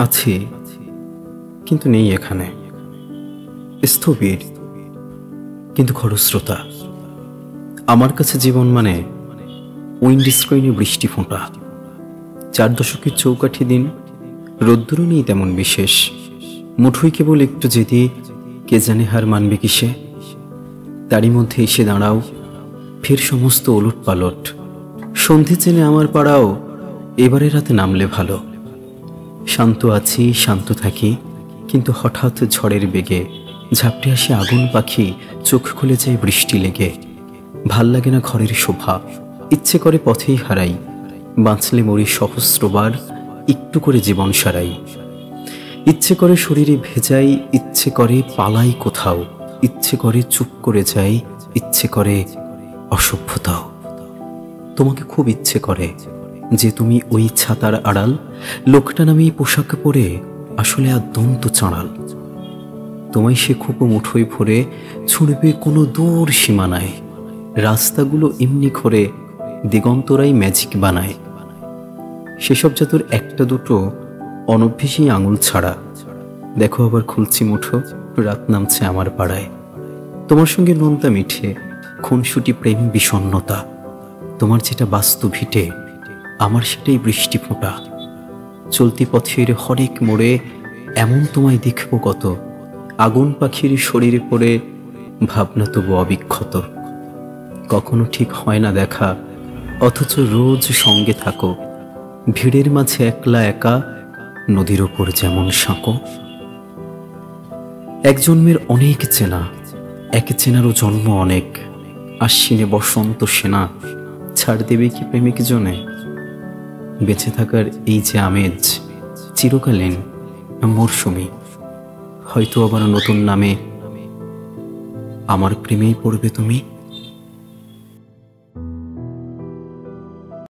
আছি, কিন্তু নেই এখানে। স্থবির কিন্তু খরস্রোতা। আমার কাছে জীবন মানে উইন্ড স্ক্রিনে বৃষ্টি ফোঁটা। 4 দশকের চৌকাঠি দিন, রোদ্দুরও নেই তেমন বিশেষ। মুঠোই কেবল একটু যেদি, কে জানে হার মানবে কিসে। তারই মধ্যে এসে দাঁড়াও, ফের সমস্ত ওলট পালট। সন্ধে চেনে আমার পাড়াও, এবারে রাতে নামলে ভালো। শান্ত আছি, শান্ত থাকি, কিন্তু হঠাৎ ঝড়ের বেগে ঝাপটে আসে আগুন পাখি, চোখ খুলে যায় বৃষ্টি লেগে। ভাল লাগে না ঘরের শোভা, ইচ্ছে করে পথেই হারাই। বাঁচলে মরি সহস্রবার, একটু করে জীবন সারাই। ইচ্ছে করে শরীরে ভেজাই, ইচ্ছে করে পালাই কোথাও, ইচ্ছে করে চুপ করে যাই, ইচ্ছে করে অসভ্যতাও। তোমাকে খুব ইচ্ছে করে যে তুমি ওই ছাতার আড়াল, লোকটা নামে পোশাক পরে আসলে আদ্যন্ত চাঁড়াল। তোমায় সে খুব মুঠোয় ভরে ছুঁড়বে কোনো দূর সীমানায়। রাস্তাগুলো এমনি করে দিগন্তরাই ম্যাজিক বানায়। সেসব জাতুর একটা দুটো অনভ্যেসী আঙুল ছাড়া। দেখো আবার খুলছি মুঠো, রাত নামছে আমার পাড়ায়। তোমার সঙ্গে নোনতা মিঠে খুনসুটি প্রেম বিষণ্ণতা। তোমার যেটা বাস্তু ভিটে, আমার সেটাই বৃষ্টি ফোঁটা। চলতি পথের হরেক মোড়ে এমন তোমায় দেখব কত। আগুন পাখির শরীরে পড়ে ভাবনা তবু অবিক্ষত। কখনো ঠিক হয় না দেখা, অথচ রোজ সঙ্গে থাকো। ভিড়ের মাঝে একলা একা, নদীর ওপর যেমন সাঁকো। এক জন্মের অনেক চেনা, এক চেনারও জন্ম অনেক। আশ্বিনে বসন্ত সেনা, ছাড় দেবে কি প্রেমিক জনে। বেঁচে থাকার এই যে আমেজ, চিরকালীন মরশুমি। হয়তো আবার নতুন নামে আমার প্রেমেই পড়বে তুমি।